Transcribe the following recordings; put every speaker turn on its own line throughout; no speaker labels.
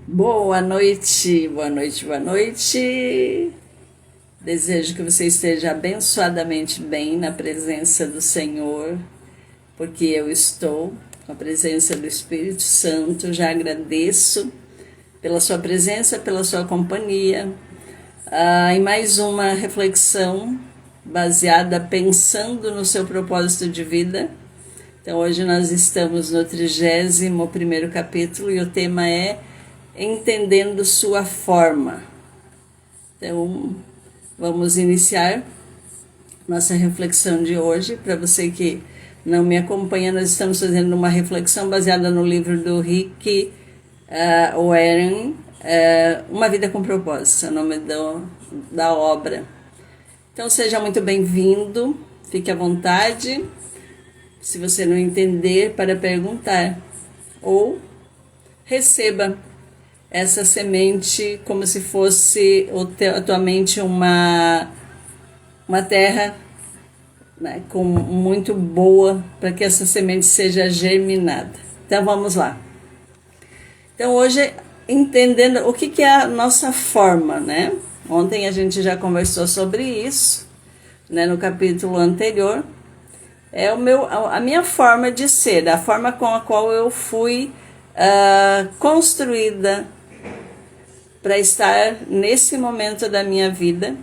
Boa noite, boa noite, boa noite. Desejo que você esteja abençoadamente bem na presença do Senhor, porque eu estou com a presença do Espírito Santo. Já agradeço pela sua presença, pela sua companhia. Em mais uma reflexão baseada pensando no seu propósito de vida. Então hoje nós estamos no 31º capítulo e o tema é entendendo sua forma. Então, vamos iniciar nossa reflexão de hoje. Para você que não me acompanha, nós estamos fazendo uma reflexão baseada no livro do Rick Warren, Uma Vida com Propósito, é o nome da obra. Então, seja muito bem-vindo, fique à vontade, se você não entender, para perguntar, ou receba essa semente como se fosse atualmente uma terra, né, muito boa para que essa semente seja germinada. Então vamos lá. Então hoje, entendendo o que é a nossa forma, né? Ontem a gente já conversou sobre isso, né, no capítulo anterior. É a minha forma de ser, a forma com a qual eu fui construída para estar nesse momento da minha vida,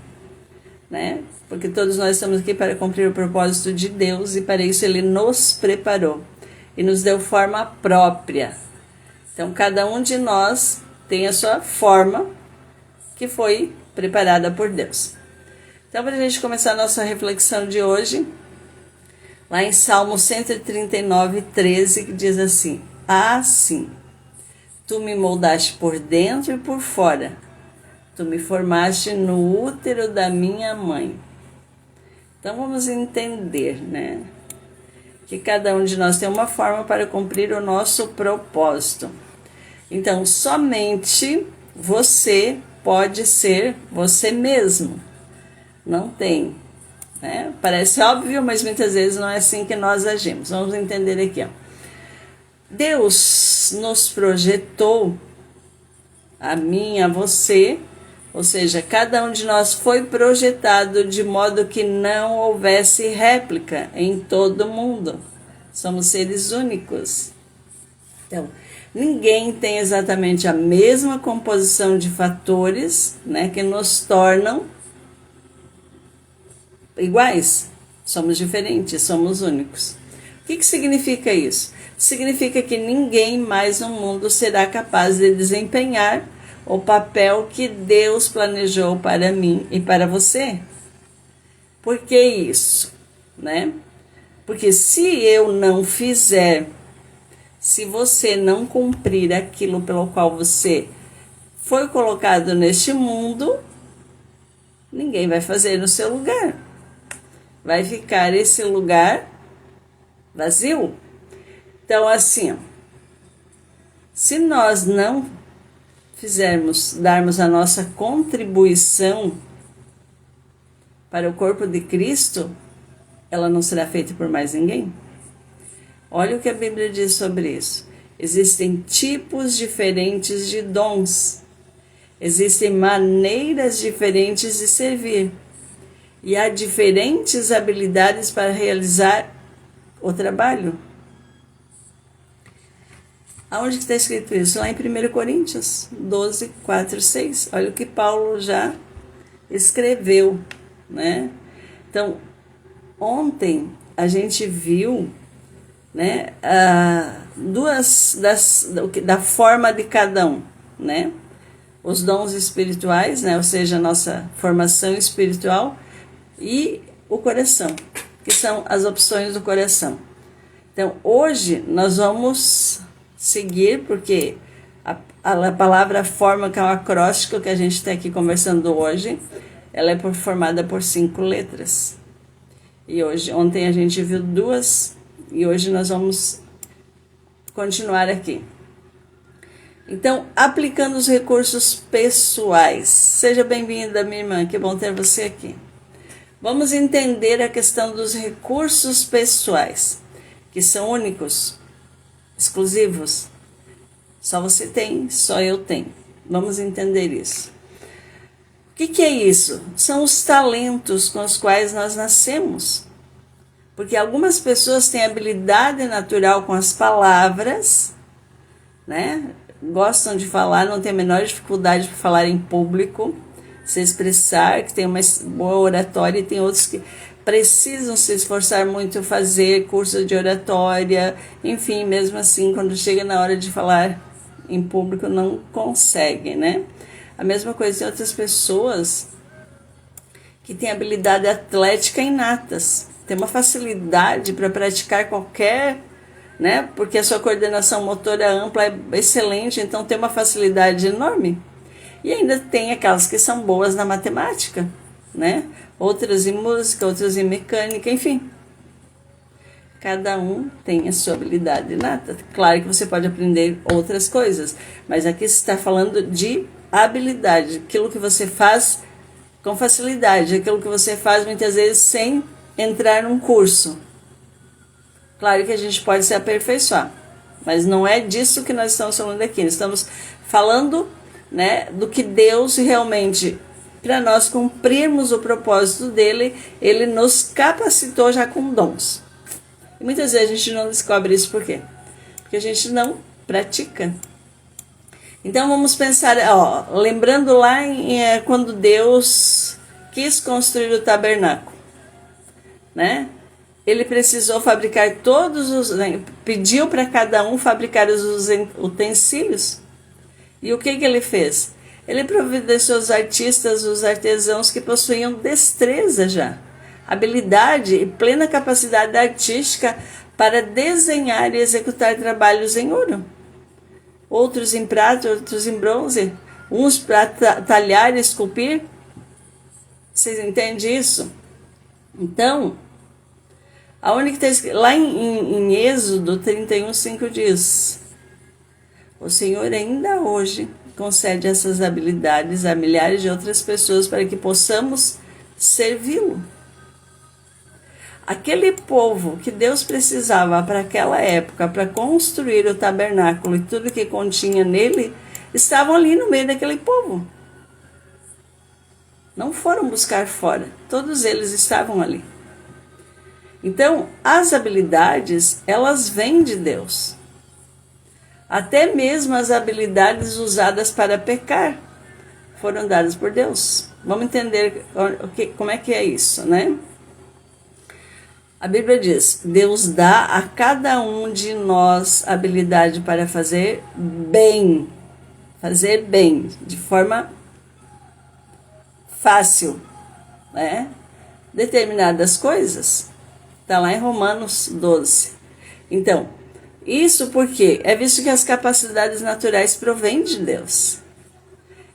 né? Porque todos nós estamos aqui para cumprir o propósito de Deus e para isso Ele nos preparou e nos deu forma própria. Então, cada um de nós tem a sua forma que foi preparada por Deus. Então, para a gente começar a nossa reflexão de hoje, lá em Salmo 139, 13, que diz assim: sim, tu me moldaste por dentro e por fora. Tu me formaste no útero da minha mãe. Então vamos entender, né? Que cada um de nós tem uma forma para cumprir o nosso propósito. Então, somente você pode ser você mesmo. Não tem, né? Parece óbvio, mas muitas vezes não é assim que nós agimos. Vamos entender aqui, ó. Deus nos projetou, a mim, a você, ou seja, cada um de nós foi projetado de modo que não houvesse réplica em todo o mundo. Somos seres únicos. Então, ninguém tem exatamente a mesma composição de fatores, né, que nos tornam iguais. Somos diferentes, somos únicos. O que significa isso? Significa que ninguém mais no mundo será capaz de desempenhar o papel que Deus planejou para mim e para você. Por que isso? Né? Porque se eu não fizer, se você não cumprir aquilo pelo qual você foi colocado neste mundo, ninguém vai fazer no seu lugar. Vai ficar esse lugar vazio. Então, assim, se nós não darmos a nossa contribuição para o corpo de Cristo, ela não será feita por mais ninguém. Olha o que a Bíblia diz sobre isso. Existem tipos diferentes de dons. Existem maneiras diferentes de servir. E há diferentes habilidades para realizar o trabalho. Aonde que está escrito isso? Lá em 1 Coríntios 12, 4, 6. Olha o que Paulo já escreveu, né? Então, ontem a gente viu, né, da forma de cada um, né? Os dons espirituais, né? Ou seja, a nossa formação espiritual e o coração, que são as opções do coração. Então, hoje nós vamos seguir, porque a palavra forma, que é um acróstico que a gente está aqui conversando hoje, ela é formada por 5 letras. E ontem a gente viu 2, e hoje nós vamos continuar aqui. Então, aplicando os recursos pessoais. Seja bem-vinda, minha irmã, que bom ter você aqui. Vamos entender a questão dos recursos pessoais, que são únicos, exclusivos. Só você tem, só eu tenho. Vamos entender isso. O que é isso? São os talentos com os quais nós nascemos. Porque algumas pessoas têm habilidade natural com as palavras, né? Gostam de falar, não tem a menor dificuldade para falar em público, se expressar, que tem uma boa oratória, e tem outros que precisam se esforçar muito, fazer curso de oratória, enfim, mesmo assim, quando chega na hora de falar em público, não conseguem, né? A mesma coisa tem outras pessoas que têm habilidade atlética inatas, tem uma facilidade para praticar qualquer, né? Porque a sua coordenação motora ampla é excelente, então tem uma facilidade enorme. E ainda tem aquelas que são boas na matemática, né? Outras em música, outras em mecânica, enfim. Cada um tem a sua habilidade inata. Claro que você pode aprender outras coisas, mas aqui se está falando de habilidade, aquilo que você faz com facilidade, aquilo que você faz muitas vezes sem entrar num curso. Claro que a gente pode se aperfeiçoar, mas não é disso que nós estamos falando aqui. Nós estamos falando, né, do que Deus realmente, para nós cumprirmos o propósito dele, ele nos capacitou já com dons. E muitas vezes a gente não descobre isso por quê? Porque a gente não pratica. Então vamos pensar, lembrando lá quando Deus quis construir o tabernáculo, né? Ele precisou fabricar pediu para cada um fabricar os utensílios. E o que ele fez? Ele providenciou os artistas, os artesãos que possuíam destreza já, habilidade e plena capacidade artística para desenhar e executar trabalhos em ouro. Outros em prata, outros em bronze, uns para talhar e esculpir. Vocês entendem isso? Então, a única lá em Êxodo 31:5 diz: o Senhor ainda hoje concede essas habilidades a milhares de outras pessoas para que possamos servi-lo. Aquele povo que Deus precisava para aquela época, para construir o tabernáculo e tudo que continha nele, estavam ali no meio daquele povo. Não foram buscar fora, todos eles estavam ali. Então, as habilidades, elas vêm de Deus. Até mesmo as habilidades usadas para pecar foram dadas por Deus. Vamos entender como é que é isso, né? A Bíblia diz: Deus dá a cada um de nós habilidade para fazer bem, de forma fácil, né? Determinadas coisas. Está lá em Romanos 12. Então, isso porque é visto que as capacidades naturais provêm de Deus.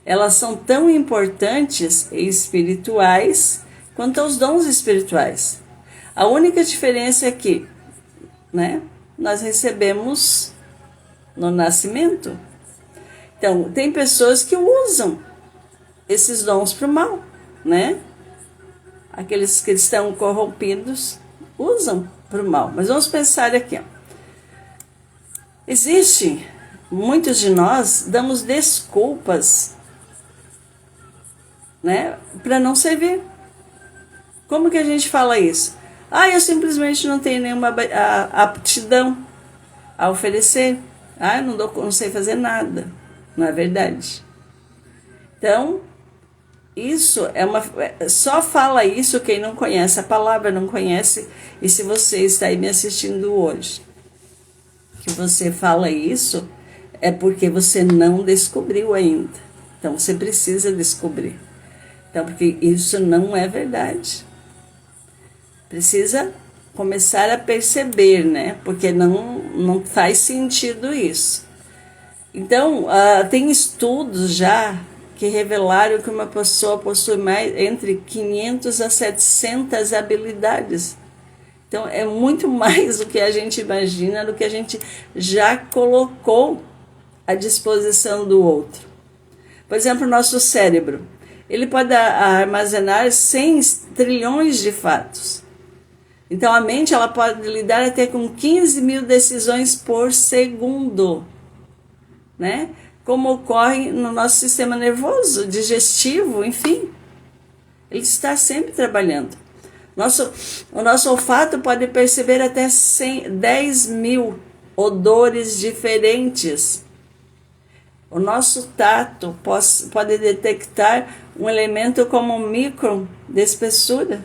Elas são tão importantes e espirituais quanto aos dons espirituais. A única diferença é que, né, nós recebemos no nascimento. Então, tem pessoas que usam esses dons para o mal, né? Aqueles que estão corrompidos usam para o mal. Mas vamos pensar aqui, Existe, muitos de nós damos desculpas, né, para não servir. Como que a gente fala isso? Eu simplesmente não tenho nenhuma aptidão a oferecer. Eu não sei fazer nada. Não é verdade? Então, isso só fala isso quem não conhece a palavra, não conhece. E se você está aí me assistindo hoje, que você fala isso, é porque você não descobriu ainda. Então você precisa descobrir. Então, porque isso não é verdade. Precisa começar a perceber, né? Porque não faz sentido isso. Então, tem estudos já que revelaram que uma pessoa possui entre 500 a 700 habilidades. Então, é muito mais do que a gente imagina, do que a gente já colocou à disposição do outro. Por exemplo, o nosso cérebro. Ele pode armazenar 100 trilhões de fatos. Então, a mente ela pode lidar até com 15 mil decisões por segundo. né? Como ocorre no nosso sistema nervoso, digestivo, enfim. Ele está sempre trabalhando. O nosso olfato pode perceber até 10 mil odores diferentes. O nosso tato pode detectar um elemento como um micron de espessura.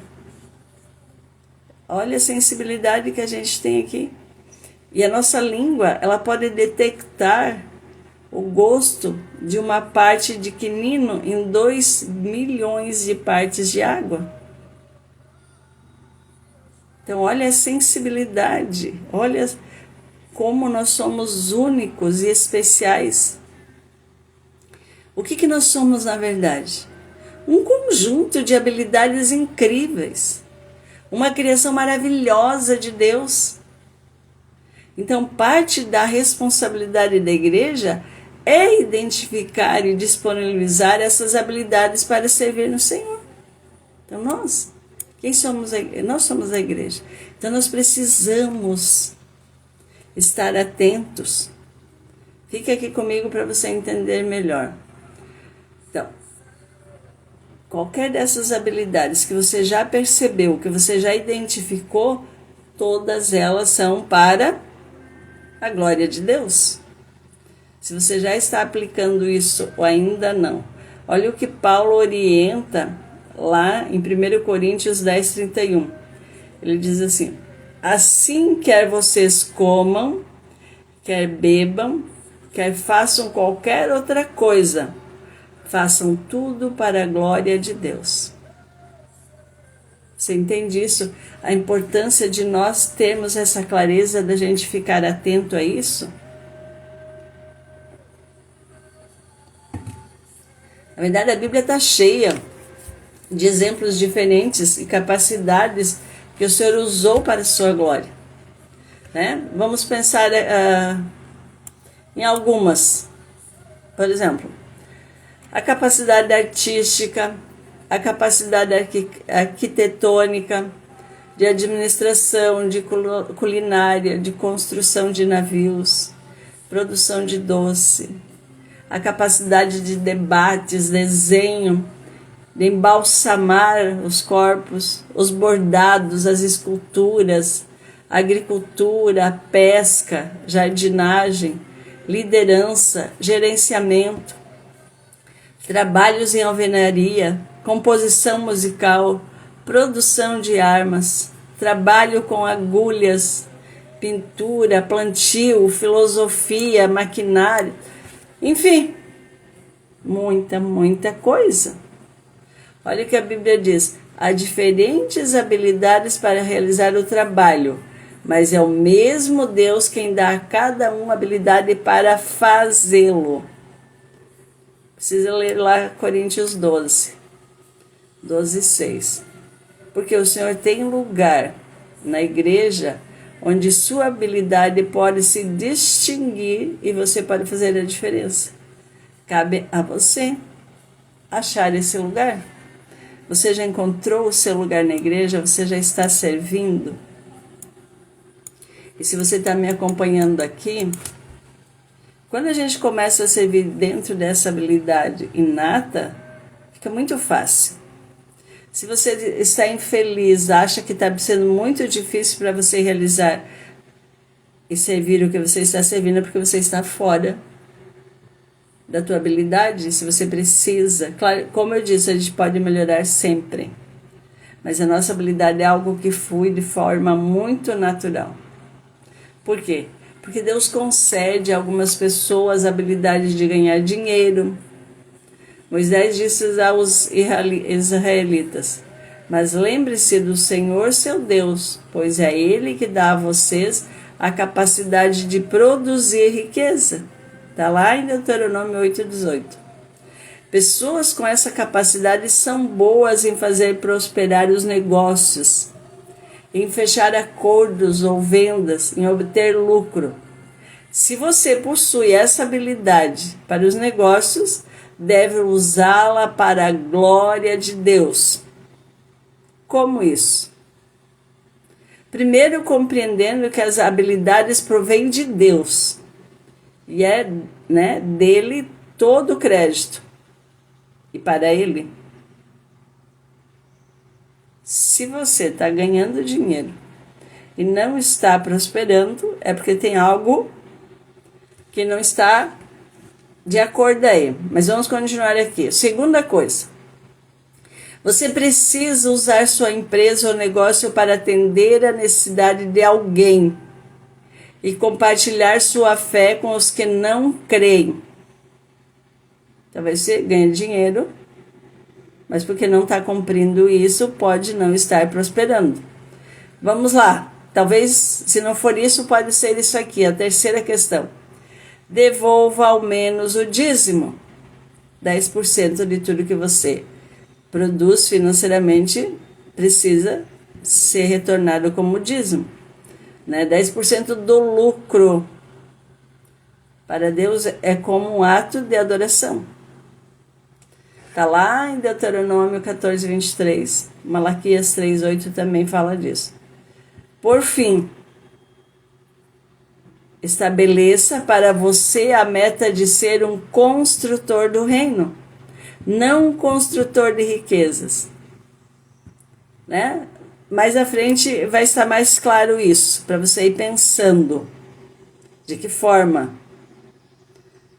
Olha a sensibilidade que a gente tem aqui. E a nossa língua, ela pode detectar o gosto de uma parte de quinino em 2 milhões de partes de água. Então, olha a sensibilidade, olha como nós somos únicos e especiais. O que nós somos, na verdade? Um conjunto de habilidades incríveis, uma criação maravilhosa de Deus. Então, parte da responsabilidade da igreja é identificar e disponibilizar essas habilidades para servir no Senhor. Então, quem somos? Nós somos a igreja. Então, nós precisamos estar atentos. Fique aqui comigo para você entender melhor. Então, qualquer dessas habilidades que você já percebeu, que você já identificou, todas elas são para a glória de Deus. Se você já está aplicando isso ou ainda não, olha o que Paulo orienta lá em 1 Coríntios 10:31. Ele diz assim: assim quer vocês comam, quer bebam, quer façam qualquer outra coisa, façam tudo para a glória de Deus. Você entende isso? A importância de nós termos essa clareza, da gente ficar atento a isso? Na verdade, a Bíblia está cheia de exemplos diferentes e capacidades que o Senhor usou para a sua glória, né? Vamos pensar em algumas. Por exemplo, a capacidade artística, a capacidade arquitetônica, de administração, de culinária, de construção de navios, produção de doce, a capacidade de debates, desenho, de embalsamar os corpos, os bordados, as esculturas, a agricultura, a pesca, jardinagem, liderança, gerenciamento, trabalhos em alvenaria, composição musical, produção de armas, trabalho com agulhas, pintura, plantio, filosofia, maquinário, enfim, muita coisa. Olha o que a Bíblia diz: há diferentes habilidades para realizar o trabalho, mas é o mesmo Deus quem dá a cada um habilidade para fazê-lo. Precisa ler lá Coríntios 12:6. Porque o Senhor tem lugar na igreja onde sua habilidade pode se distinguir e você pode fazer a diferença. Cabe a você achar esse lugar. Você já encontrou o seu lugar na igreja? Você já está servindo? E se você está me acompanhando aqui, quando a gente começa a servir dentro dessa habilidade inata, fica muito fácil. Se você está infeliz, acha que está sendo muito difícil para você realizar e servir o que você está servindo, é porque você está fora da tua habilidade. Se você precisa, claro, como eu disse, a gente pode melhorar sempre, mas a nossa habilidade é algo que flui de forma muito natural. Por quê? Porque Deus concede a algumas pessoas a habilidade de ganhar dinheiro. Moisés disse aos israelitas: mas lembre-se do Senhor seu Deus, pois é Ele que dá a vocês a capacidade de produzir riqueza. Está lá em Deuteronômio 8:18. Pessoas com essa capacidade são boas em fazer prosperar os negócios, em fechar acordos ou vendas, em obter lucro. Se você possui essa habilidade para os negócios, deve usá-la para a glória de Deus. Como isso? Primeiro, compreendendo que as habilidades provêm de Deus. E é né, dele todo o crédito. E para ele, se você está ganhando dinheiro e não está prosperando, é porque tem algo que não está de acordo aí. Mas vamos continuar aqui. Segunda coisa. Você precisa usar sua empresa ou negócio para atender a necessidade de alguém e compartilhar sua fé com os que não creem. Talvez você ganhe dinheiro, mas porque não está cumprindo isso, pode não estar prosperando. Vamos lá. Talvez, se não for isso, pode ser isso aqui, a terceira questão. Devolva ao menos o dízimo. 10% de tudo que você produz financeiramente precisa ser retornado como dízimo. Né? 10% do lucro para Deus é como um ato de adoração. Está lá em Deuteronômio 14, 23. Malaquias 3, 8 também fala disso. Por fim, estabeleça para você a meta de ser um construtor do reino, não um construtor de riquezas. Né? Mais à frente vai estar mais claro isso, para você ir pensando. De que forma?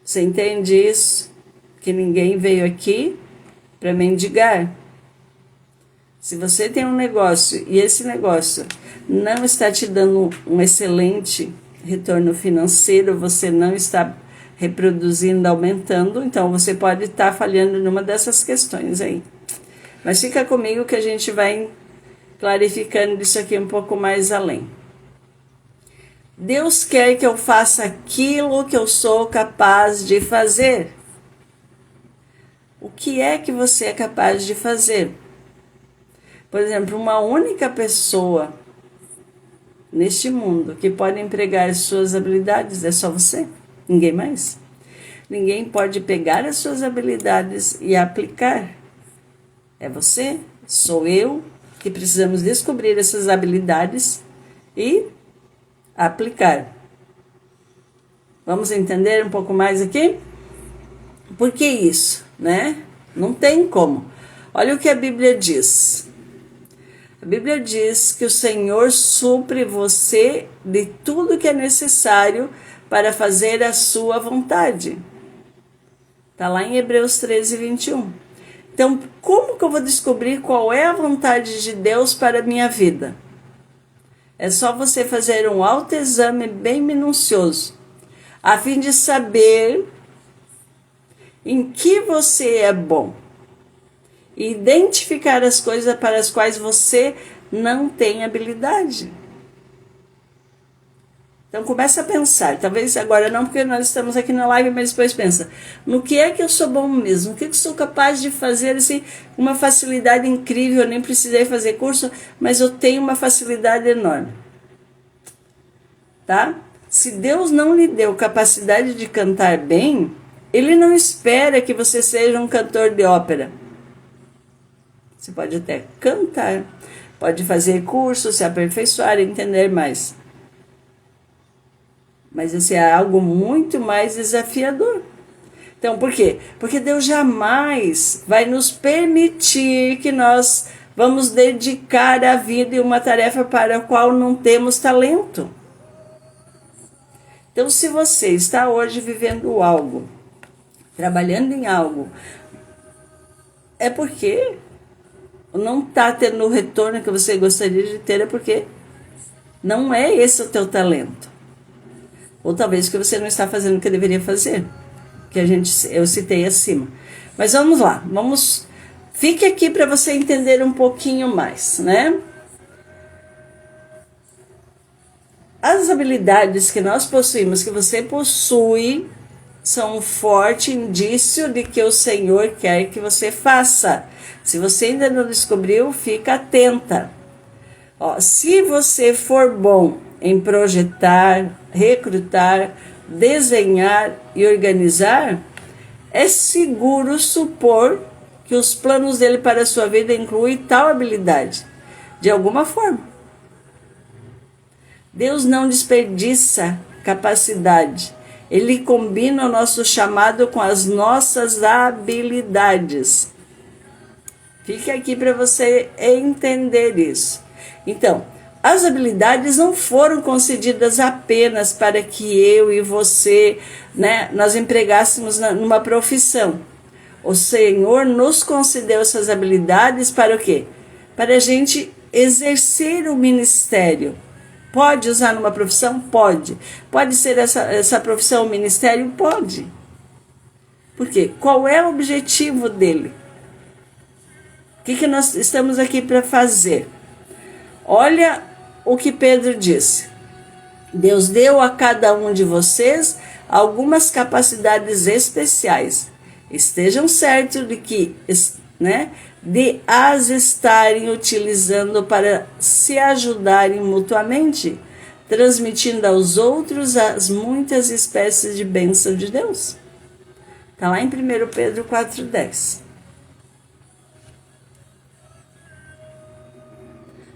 Você entende isso? Que ninguém veio aqui para mendigar. Se você tem um negócio e esse negócio não está te dando um excelente retorno financeiro, você não está reproduzindo, aumentando, então você pode estar falhando numa dessas questões aí. Mas fica comigo que a gente vai clarificando isso aqui um pouco mais além. Deus quer que eu faça aquilo que eu sou capaz de fazer. O que é que você é capaz de fazer? Por exemplo, uma única pessoa neste mundo que pode empregar suas habilidades é só você, ninguém mais. Ninguém pode pegar as suas habilidades e aplicar. É você, sou eu, que precisamos descobrir essas habilidades e aplicar. Vamos entender um pouco mais aqui? Por que isso, né? Não tem como. Olha o que a Bíblia diz. A Bíblia diz que o Senhor supre você de tudo que é necessário para fazer a sua vontade. Está lá em Hebreus 13, 21. Então, como que eu vou descobrir qual é a vontade de Deus para a minha vida? É só você fazer um autoexame bem minucioso, a fim de saber em que você é bom. E identificar as coisas para as quais você não tem habilidade. Então começa a pensar, talvez agora não, porque nós estamos aqui na live, mas depois pensa, no que é que eu sou bom mesmo? O que eu sou capaz de fazer assim, uma facilidade incrível? Eu nem precisei fazer curso, mas eu tenho uma facilidade enorme. Tá? Se Deus não lhe deu capacidade de cantar bem, Ele não espera que você seja um cantor de ópera. Você pode até cantar, pode fazer curso, se aperfeiçoar, entender mais. Mas isso é algo muito mais desafiador. Então, por quê? Porque Deus jamais vai nos permitir que nós vamos dedicar a vida em uma tarefa para a qual não temos talento. Então, se você está hoje vivendo algo, trabalhando em algo, é porque não está tendo o retorno que você gostaria de ter, é porque não é esse o teu talento. Ou talvez que você não está fazendo o que deveria fazer, que eu citei acima. Mas vamos lá, fique aqui para você entender um pouquinho mais, né? As habilidades que nós possuímos, que você possui, são um forte indício de que o Senhor quer que você faça. Se você ainda não descobriu, fica atenta. Se você for bom em projetar, recrutar, desenhar e organizar, é seguro supor que os planos dele para a sua vida incluem tal habilidade, de alguma forma. Deus não desperdiça capacidade. Ele combina o nosso chamado com as nossas habilidades. Fica aqui para você entender isso. Então, as habilidades não foram concedidas apenas para que eu e você, nós empregássemos numa profissão. O Senhor nos concedeu essas habilidades para o quê? Para a gente exercer o ministério. Pode usar numa profissão? Pode. Pode ser essa profissão um ministério? Pode. Por quê? Qual é o objetivo dele? O que nós estamos aqui para fazer? Olha o que Pedro disse. Deus deu a cada um de vocês algumas capacidades especiais. Estejam certos de que, de as estarem utilizando para se ajudarem mutuamente, transmitindo aos outros as muitas espécies de bênção de Deus. Está lá em 1 Pedro 4,10.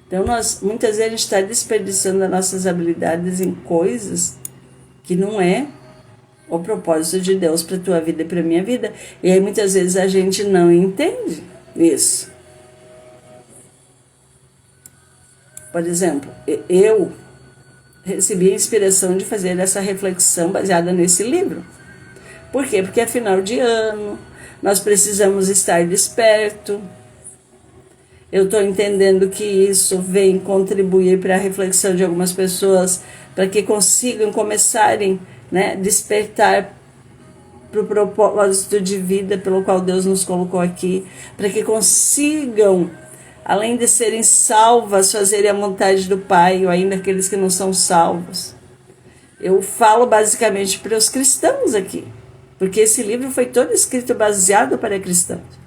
Então, muitas vezes a gente está desperdiçando as nossas habilidades em coisas que não é o propósito de Deus para a tua vida e para a minha vida. E aí muitas vezes a gente não entende isso. Por exemplo, eu recebi a inspiração de fazer essa reflexão baseada nesse livro. Por quê? Porque é final de ano, nós precisamos estar desperto. Eu estou entendendo que isso vem contribuir para a reflexão de algumas pessoas, para que consigam começarem, despertar para o propósito de vida pelo qual Deus nos colocou aqui, para que consigam, além de serem salvas, fazerem a vontade do Pai, ou ainda aqueles que não são salvos. Eu falo basicamente para os cristãos aqui, porque esse livro foi todo escrito baseado para cristãos.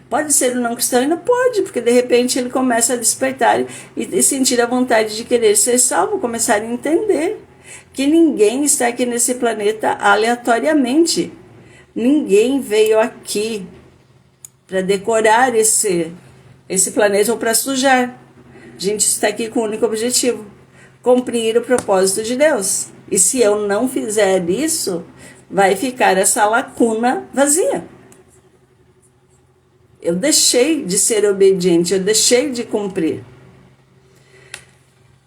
Pode ser um não cristão? Ainda pode, porque de repente ele começa a despertar e sentir a vontade de querer ser salvo, começar a entender que ninguém está aqui nesse planeta aleatoriamente. Ninguém veio aqui para decorar esse planeta ou para sujar. A gente está aqui com o único objetivo: cumprir o propósito de Deus. E se eu não fizer isso, vai ficar essa lacuna vazia. Eu deixei de ser obediente, eu deixei de cumprir.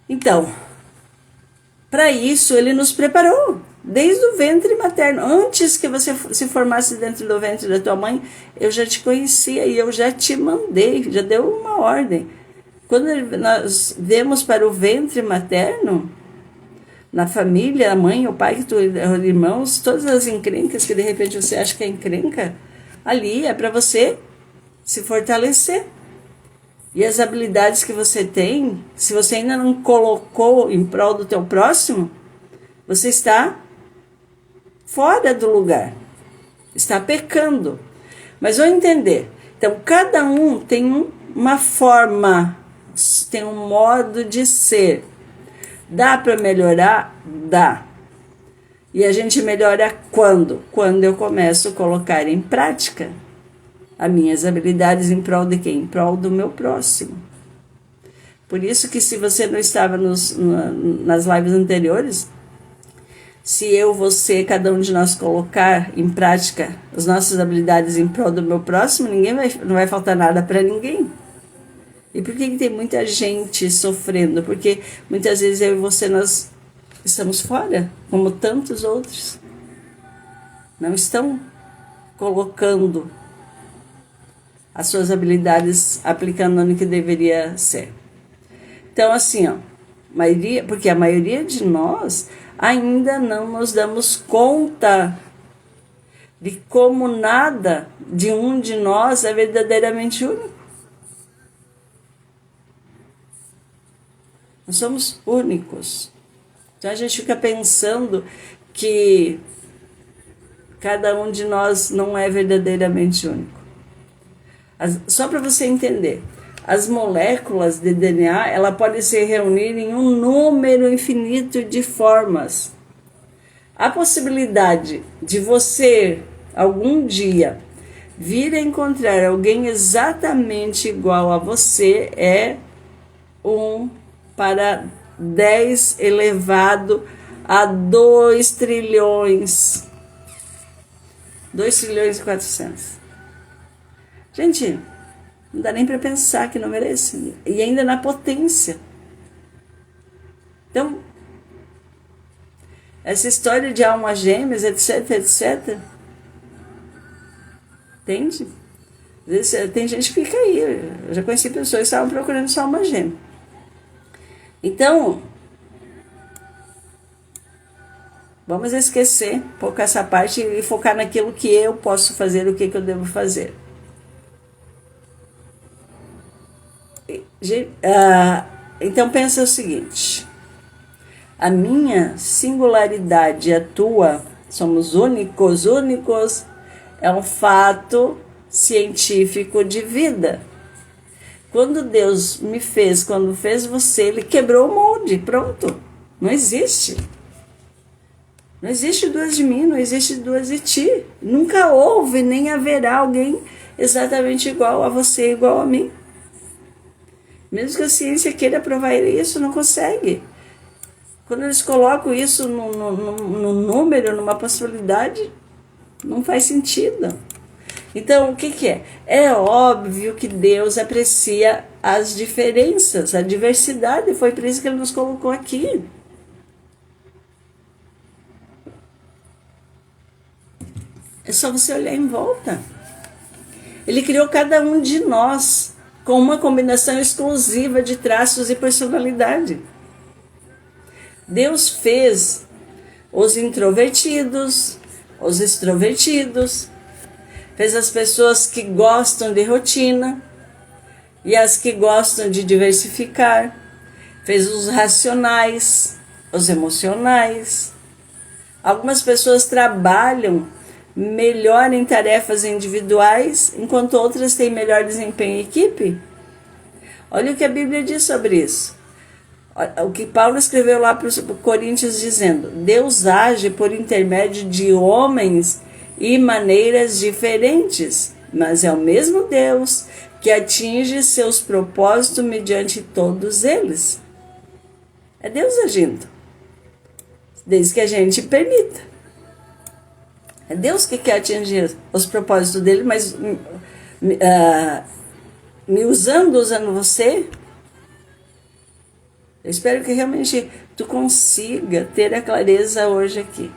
Então, para isso ele nos preparou, desde o ventre materno. Antes que você se formasse dentro do ventre da tua mãe, eu já te conhecia e eu já te mandei, já deu uma ordem. Quando nós vemos para o ventre materno, na família, a mãe, o pai, os irmãos, todas as encrencas que de repente você acha que é encrenca, ali é para você se fortalecer. E as habilidades que você tem, se você ainda não colocou em prol do teu próximo, você está fora do lugar, está pecando. Mas vou entender. Então, cada um tem uma forma, tem um modo de ser. Dá para melhorar? Dá. E a gente melhora quando? Quando eu começo a colocar em prática as minhas habilidades em prol de quem? Em prol do meu próximo. Por isso que, se você não estava nas lives anteriores, se eu, você, cada um de nós colocar em prática as nossas habilidades em prol do meu próximo, não vai faltar nada para ninguém. E por que tem muita gente sofrendo? Porque muitas vezes eu e você, nós estamos fora, como tantos outros. Não estão colocando as suas habilidades, aplicando no que deveria ser. Então, assim, porque a maioria de nós ainda não nos damos conta de como nada de um de nós é verdadeiramente único. Nós somos únicos. Então a gente fica pensando que cada um de nós não é verdadeiramente único. Só para você entender, as moléculas de DNA, ela pode se reunir em um número infinito de formas. A possibilidade de você, algum dia, vir a encontrar alguém exatamente igual a você é 1 para 10 elevado a 2 trilhões. 2 trilhões e 400. Gente, não dá nem para pensar que número é esse. E ainda na potência. Então, essa história de almas gêmeas, etc, etc. Entende? Às vezes, tem gente que fica aí. Eu já conheci pessoas que estavam procurando só alma gêmea. Então, vamos esquecer um pouco essa parte e focar naquilo que eu posso fazer, o que eu devo fazer. Então pensa o seguinte: a minha singularidade e a tua, somos únicos, é um fato científico de vida. Quando Deus me fez, quando fez você, Ele quebrou o molde, pronto, não existe. Não existe duas de mim, não existe duas de ti. Nunca houve, nem haverá alguém exatamente igual a você, igual a mim. Mesmo que a ciência queira provar isso, não consegue. Quando eles colocam isso no número, numa possibilidade, não faz sentido. Então, o que é? É óbvio que Deus aprecia as diferenças, a diversidade. Foi por isso que Ele nos colocou aqui. É só você olhar em volta. Ele criou cada um de nós com uma combinação exclusiva de traços e personalidade. Deus fez os introvertidos, os extrovertidos, fez as pessoas que gostam de rotina e as que gostam de diversificar, fez os racionais, os emocionais. Algumas pessoas trabalham melhor em tarefas individuais, enquanto outras têm melhor desempenho em equipe. Olha o que a Bíblia diz sobre isso. O que Paulo escreveu lá para os Coríntios dizendo: Deus age por intermédio de homens e maneiras diferentes, mas é o mesmo Deus que atinge seus propósitos mediante todos eles. É Deus agindo, desde que a gente permita. É Deus que quer atingir os propósitos dele, mas me usando você. Eu espero que realmente tu consiga ter a clareza hoje aqui.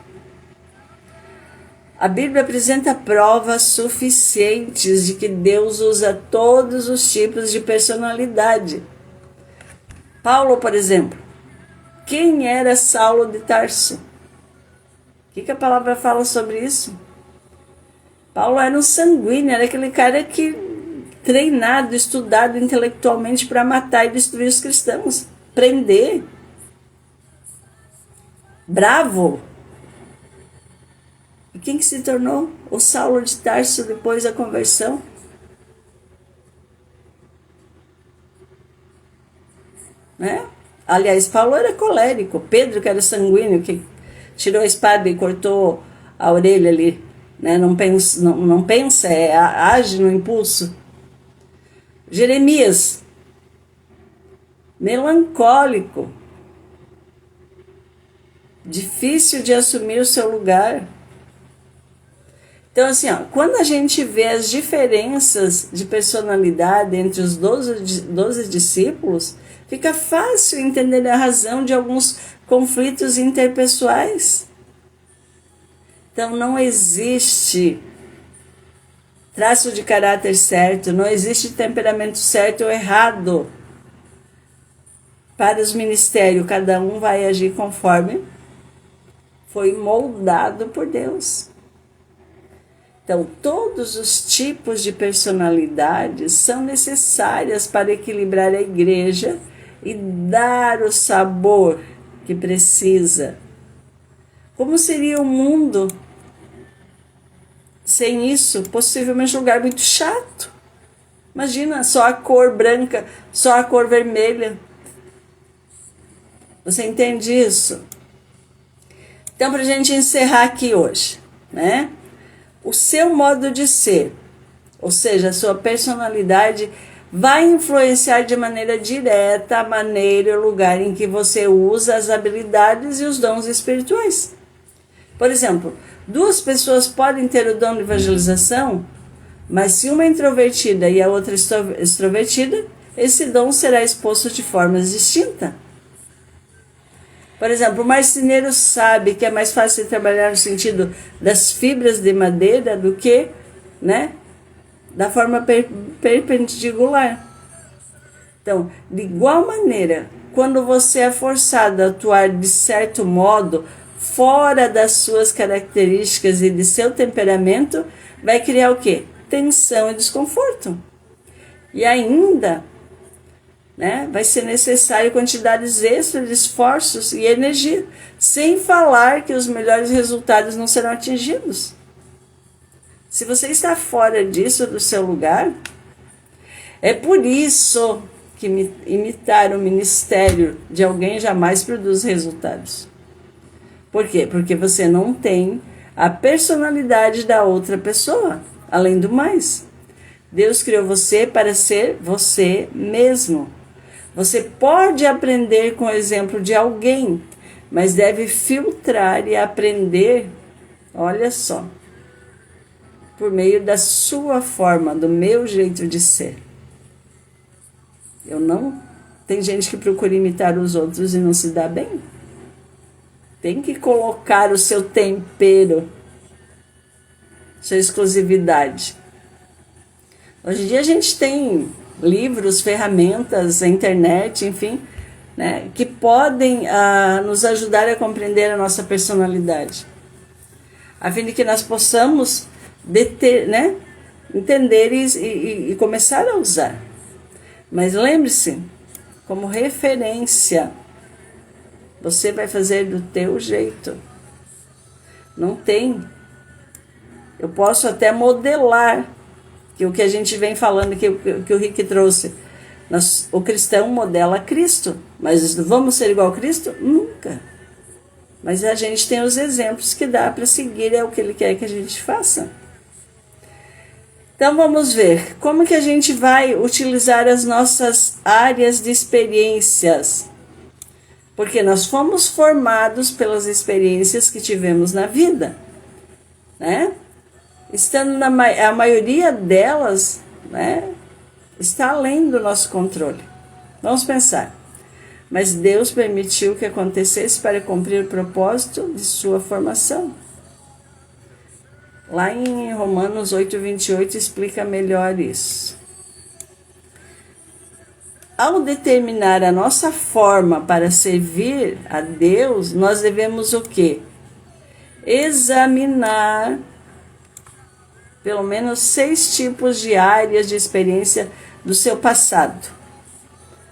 A Bíblia apresenta provas suficientes de que Deus usa todos os tipos de personalidade. Paulo, por exemplo, quem era Saulo de Tarso? O que a palavra fala sobre isso? Paulo era um sanguíneo, era aquele cara que treinado, estudado intelectualmente para matar e destruir os cristãos, prender. Bravo. E quem que se tornou o Saulo de Tarso depois da conversão? Né? Aliás, Paulo era colérico, Pedro que era sanguíneo, que tirou a espada e cortou a orelha ali, né? Não pensa, age no impulso. Jeremias, melancólico, difícil de assumir o seu lugar. Então, assim, quando a gente vê as diferenças de personalidade entre os 12 discípulos, fica fácil entender a razão de alguns conflitos interpessoais. Então, não existe traço de caráter certo, não existe temperamento certo ou errado. Para os ministérios, cada um vai agir conforme foi moldado por Deus. Então, todos os tipos de personalidades são necessárias para equilibrar a igreja e dar o sabor que precisa. Como seria o mundo sem isso? Possivelmente um lugar muito chato. Imagina, só a cor branca, só a cor vermelha. Você entende isso? Então, para a gente encerrar aqui hoje, o seu modo de ser, ou seja, a sua personalidade, vai influenciar de maneira direta a maneira e o lugar em que você usa as habilidades e os dons espirituais. Por exemplo, duas pessoas podem ter o dom de evangelização, mas se uma é introvertida e a outra extrovertida, esse dom será exposto de formas distintas. Por exemplo, o marceneiro sabe que é mais fácil trabalhar no sentido das fibras de madeira do que, da forma perpendicular. Então, de igual maneira, quando você é forçado a atuar de certo modo, fora das suas características e de seu temperamento, vai criar o quê? Tensão e desconforto. E ainda, vai ser necessário quantidades extras de esforços e energia, sem falar que os melhores resultados não serão atingidos. Se você está fora disso, do seu lugar, é por isso que imitar o ministério de alguém jamais produz resultados. Por quê? Porque você não tem a personalidade da outra pessoa. Além do mais, Deus criou você para ser você mesmo. Você pode aprender com o exemplo de alguém, mas deve filtrar e aprender, olha só, por meio da sua forma, do meu jeito de ser. Tem gente que procura imitar os outros e não se dá bem. Tem que colocar o seu tempero, sua exclusividade. Hoje em dia a gente tem livros, ferramentas, a internet, enfim, que podem nos ajudar a compreender a nossa personalidade, a fim de que nós possamos entender e começar a usar. Mas lembre-se, como referência, você vai fazer do teu jeito. Não tem. Eu posso até modelar, que o que a gente vem falando, que o Rick trouxe. O cristão modela Cristo, mas vamos ser igual a Cristo? Nunca. Mas a gente tem os exemplos que dá para seguir, é o que ele quer que a gente faça. Então vamos ver como que a gente vai utilizar as nossas áreas de experiências. Porque nós fomos formados pelas experiências que tivemos na vida, Estando a maioria delas, está além do nosso controle. Vamos pensar. Mas Deus permitiu que acontecesse para cumprir o propósito de sua formação. Lá em Romanos 8:28 explica melhor isso. Ao determinar a nossa forma para servir a Deus, nós devemos o quê? Examinar pelo menos 6 tipos de áreas de experiência do seu passado,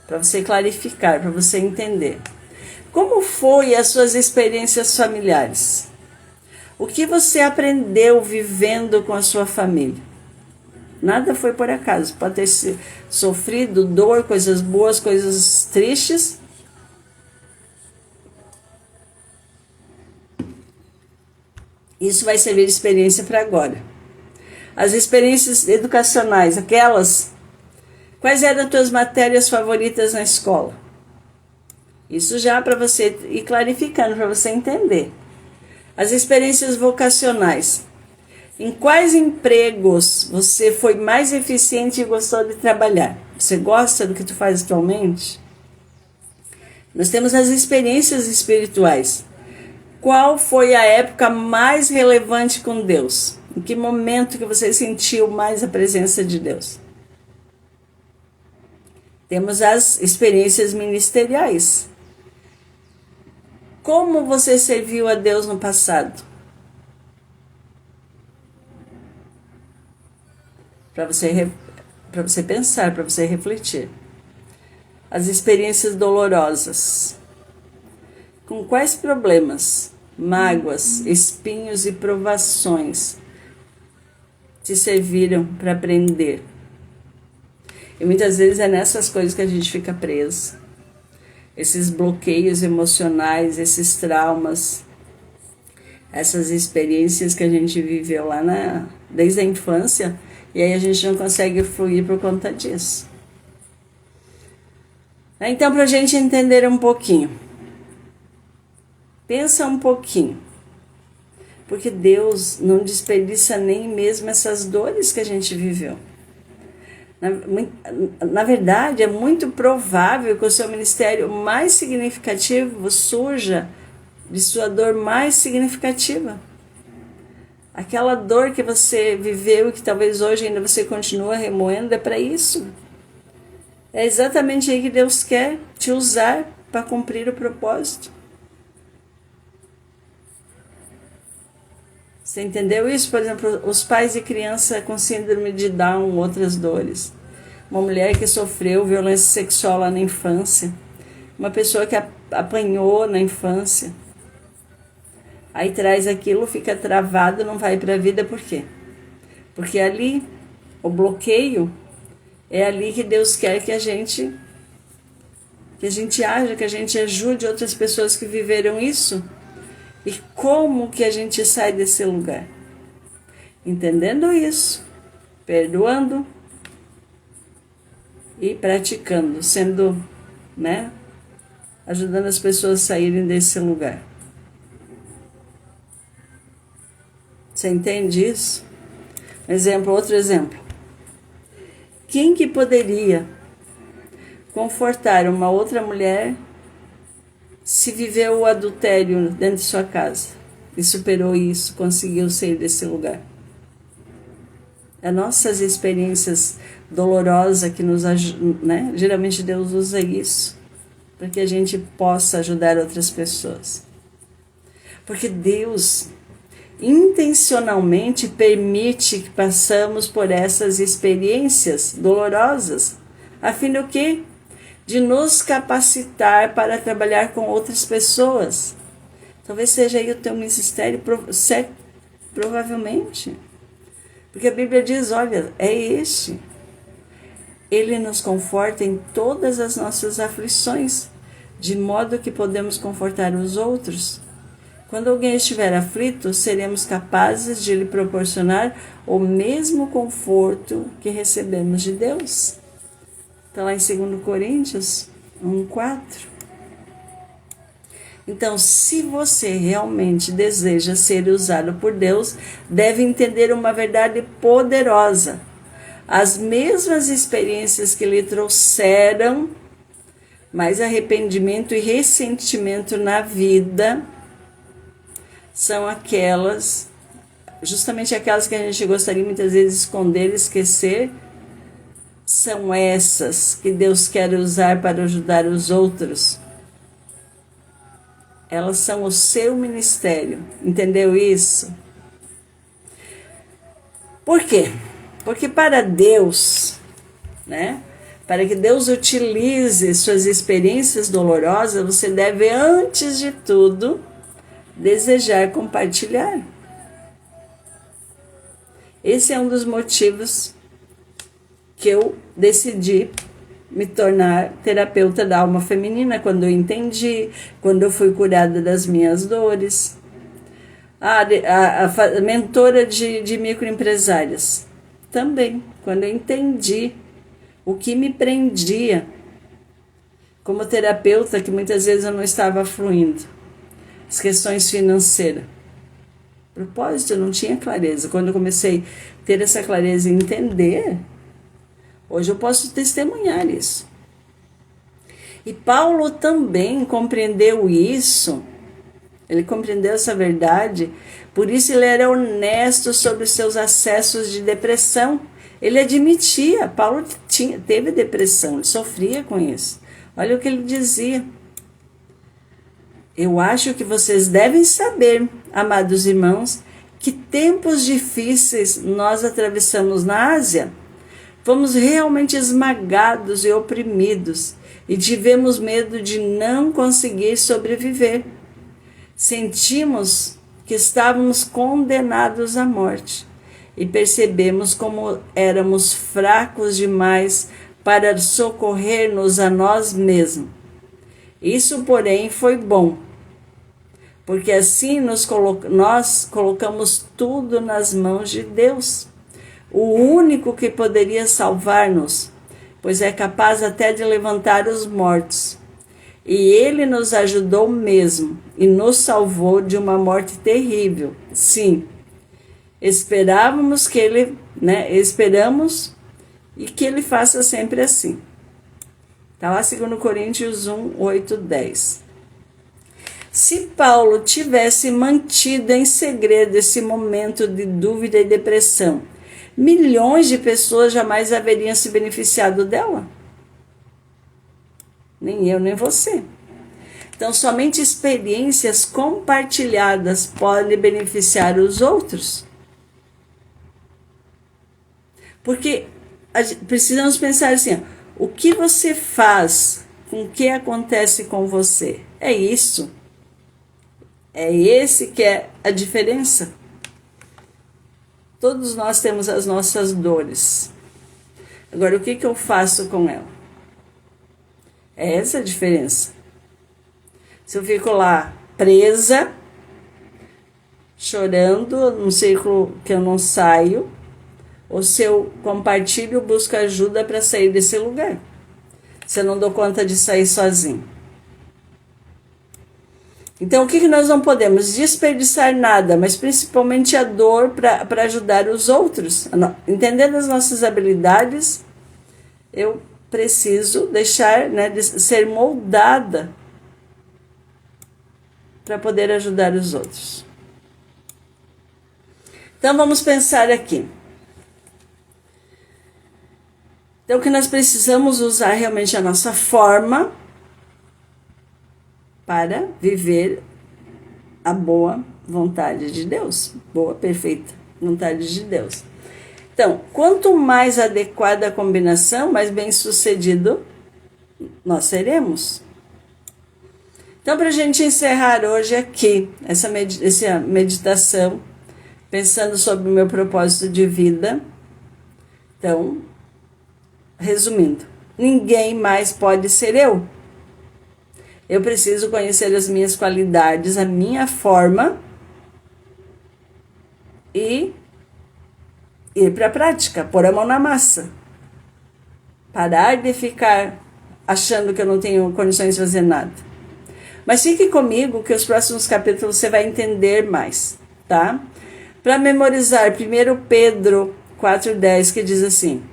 para você clarificar, para você entender. Como foi as suas experiências familiares? O que você aprendeu vivendo com a sua família? Nada foi por acaso. Pode ter sofrido dor, coisas boas, coisas tristes. Isso vai servir de experiência para agora. As experiências educacionais, quais eram as tuas matérias favoritas na escola? Isso já para você ir clarificando, para você entender. As experiências vocacionais. Em quais empregos você foi mais eficiente e gostou de trabalhar? Você gosta do que tu faz atualmente? Nós temos as experiências espirituais. Qual foi a época mais relevante com Deus? Em que momento que você sentiu mais a presença de Deus? Temos as experiências ministeriais. Como você serviu a Deus no passado? Para você pensar, para você refletir. As experiências dolorosas. Com quais problemas, mágoas, espinhos e provações te serviram para aprender? E muitas vezes é nessas coisas que a gente fica preso. Esses bloqueios emocionais, esses traumas, essas experiências que a gente viveu lá desde a infância, e aí a gente não consegue fluir por conta disso. Então, para a gente entender um pouquinho, pensa um pouquinho, porque Deus não desperdiça nem mesmo essas dores que a gente viveu. Na verdade, é muito provável que o seu ministério mais significativo surja de sua dor mais significativa. Aquela dor que você viveu e que talvez hoje ainda você continua remoendo, é para isso. É exatamente aí que Deus quer te usar para cumprir o propósito. Você entendeu isso? Por exemplo, os pais de criança com síndrome de Down, outras dores. Uma mulher que sofreu violência sexual lá na infância. Uma pessoa que apanhou na infância. Aí traz aquilo, fica travado, não vai para a vida, por quê? Porque ali, o bloqueio, é ali que Deus quer que a gente haja, que a gente ajude outras pessoas que viveram isso. E como que a gente sai desse lugar? Entendendo isso, perdoando e praticando, sendo, ajudando as pessoas a saírem desse lugar. Você entende isso? Outro exemplo. Quem que poderia confortar uma outra mulher se viveu o adultério dentro de sua casa e superou isso, conseguiu sair desse lugar? As nossas experiências dolorosas que nos ajudam, geralmente Deus usa isso para que a gente possa ajudar outras pessoas. Porque Deus intencionalmente permite que passamos por essas experiências dolorosas, a fim de o quê? De nos capacitar para trabalhar com outras pessoas. Talvez seja aí o teu ministério, provavelmente. Porque a Bíblia diz, olha, é este. Ele nos conforta em todas as nossas aflições, de modo que podemos confortar os outros. Quando alguém estiver aflito, seremos capazes de lhe proporcionar o mesmo conforto que recebemos de Deus. Está lá em 2 Coríntios 1:4. Então, se você realmente deseja ser usado por Deus, deve entender uma verdade poderosa. As mesmas experiências que lhe trouxeram mais arrependimento e ressentimento na vida são justamente aquelas que a gente gostaria muitas vezes de esconder e esquecer, são essas que Deus quer usar para ajudar os outros. Elas são o seu ministério, entendeu isso? Por quê? Porque para Deus, para que Deus utilize suas experiências dolorosas, você deve, antes de tudo, desejar compartilhar. Esse é um dos motivos que eu decidi me tornar terapeuta da alma feminina, quando eu entendi, quando eu fui curada das minhas dores. A mentora de microempresárias, também, quando eu entendi o que me prendia como terapeuta, que muitas vezes eu não estava fluindo. As questões financeiras. Propósito, eu não tinha clareza. Quando eu comecei a ter essa clareza e entender, hoje eu posso testemunhar isso. E Paulo também compreendeu isso. Ele compreendeu essa verdade. Por isso ele era honesto sobre os seus acessos de depressão. Ele admitia. Paulo teve depressão. Ele sofria com isso. Olha o que ele dizia. Eu acho que vocês devem saber, amados irmãos, que tempos difíceis nós atravessamos na Ásia. Fomos realmente esmagados e oprimidos e tivemos medo de não conseguir sobreviver. Sentimos que estávamos condenados à morte e percebemos como éramos fracos demais para socorrer-nos a nós mesmos. Isso, porém, foi bom, porque assim nós colocamos tudo nas mãos de Deus, o único que poderia salvar-nos, pois é capaz até de levantar os mortos. E ele nos ajudou mesmo e nos salvou de uma morte terrível. Sim, esperamos e que ele faça sempre assim. Está lá 2 Coríntios 1, 8, 10. Se Paulo tivesse mantido em segredo esse momento de dúvida e depressão, milhões de pessoas jamais haveriam se beneficiado dela. Nem eu, nem você. Então, somente experiências compartilhadas podem beneficiar os outros. Porque precisamos pensar assim, o que você faz com o que acontece com você? É isso. É esse que é a diferença. Todos nós temos as nossas dores. Agora, o que eu faço com ela? É essa a diferença. Se eu fico lá presa, chorando, num círculo que eu não saio, ou se eu compartilho, busco ajuda para sair desse lugar. Se eu não dou conta de sair sozinho. Então, o que nós não podemos? Desperdiçar nada, mas principalmente a dor para ajudar os outros. Entendendo as nossas habilidades, eu preciso deixar, de ser moldada para poder ajudar os outros. Então, vamos pensar aqui. Então, que nós precisamos usar realmente a nossa forma para viver a boa vontade de Deus. Boa, perfeita vontade de Deus. Então, quanto mais adequada a combinação, mais bem sucedido nós seremos. Então, para a gente encerrar hoje aqui, essa meditação, pensando sobre o meu propósito de vida. Então, resumindo, ninguém mais pode ser eu. Eu preciso conhecer as minhas qualidades, a minha forma e ir para a prática, pôr a mão na massa. Parar de ficar achando que eu não tenho condições de fazer nada. Mas fique comigo que os próximos capítulos você vai entender mais, tá? Para memorizar, 1 Pedro 4,10, que diz assim: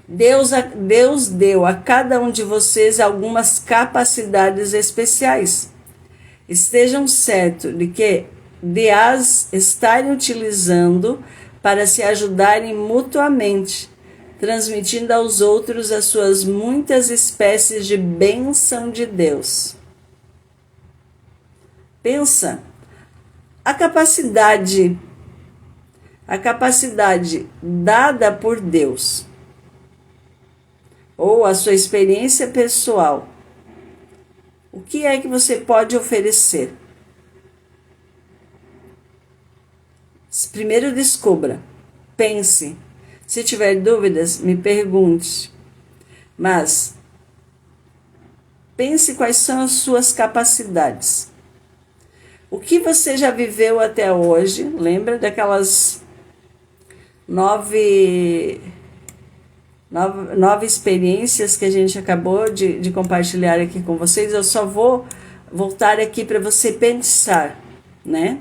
Deus deu a cada um de vocês algumas capacidades especiais. Estejam certos de as estarem utilizando para se ajudarem mutuamente, transmitindo aos outros as suas muitas espécies de bênção de Deus. Pensa, a capacidade dada por Deus, ou a sua experiência pessoal, o que é que você pode oferecer? Primeiro descubra, pense. Se tiver dúvidas, me pergunte. Mas pense quais são as suas capacidades. O que você já viveu até hoje? Lembra daquelas nove experiências que a gente acabou de compartilhar aqui com vocês. Eu só vou voltar aqui para você pensar, né?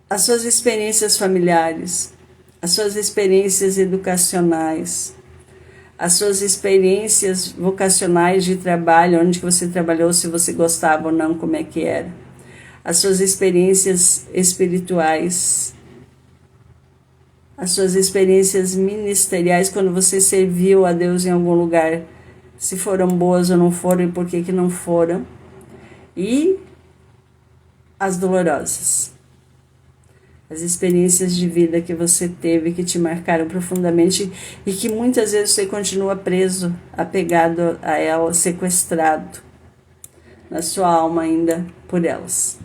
As suas experiências familiares, as suas experiências educacionais, as suas experiências vocacionais de trabalho, onde que você trabalhou, se você gostava ou não, como é que era. As suas experiências espirituais, as suas experiências ministeriais, quando você serviu a Deus em algum lugar, se foram boas ou não foram e por que não foram. E as dolorosas. As experiências de vida que você teve, que te marcaram profundamente e que muitas vezes você continua preso, apegado a elas, sequestrado na sua alma ainda por elas.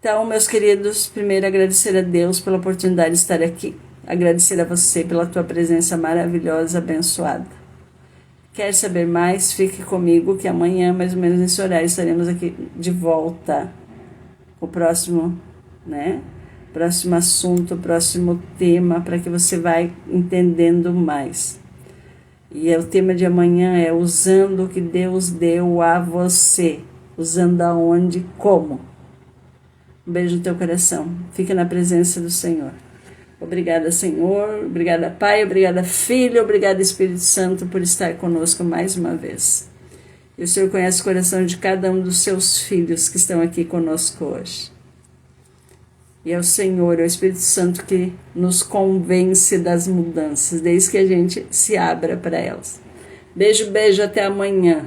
Então, meus queridos, primeiro agradecer a Deus pela oportunidade de estar aqui. Agradecer a você pela tua presença maravilhosa, abençoada. Quer saber mais? Fique comigo que amanhã, mais ou menos nesse horário, estaremos aqui de volta. O próximo, próximo assunto, próximo tema, para que você vai entendendo mais. E o tema de amanhã é usando o que Deus deu a você. Usando aonde, como. Um beijo no teu coração. Fica na presença do Senhor. Obrigada, Senhor. Obrigada, Pai. Obrigada, Filho. Obrigada, Espírito Santo, por estar conosco mais uma vez. E o Senhor conhece o coração de cada um dos seus filhos que estão aqui conosco hoje. E é o Senhor, é o Espírito Santo que nos convence das mudanças, desde que a gente se abra para elas. Beijo, beijo, até amanhã.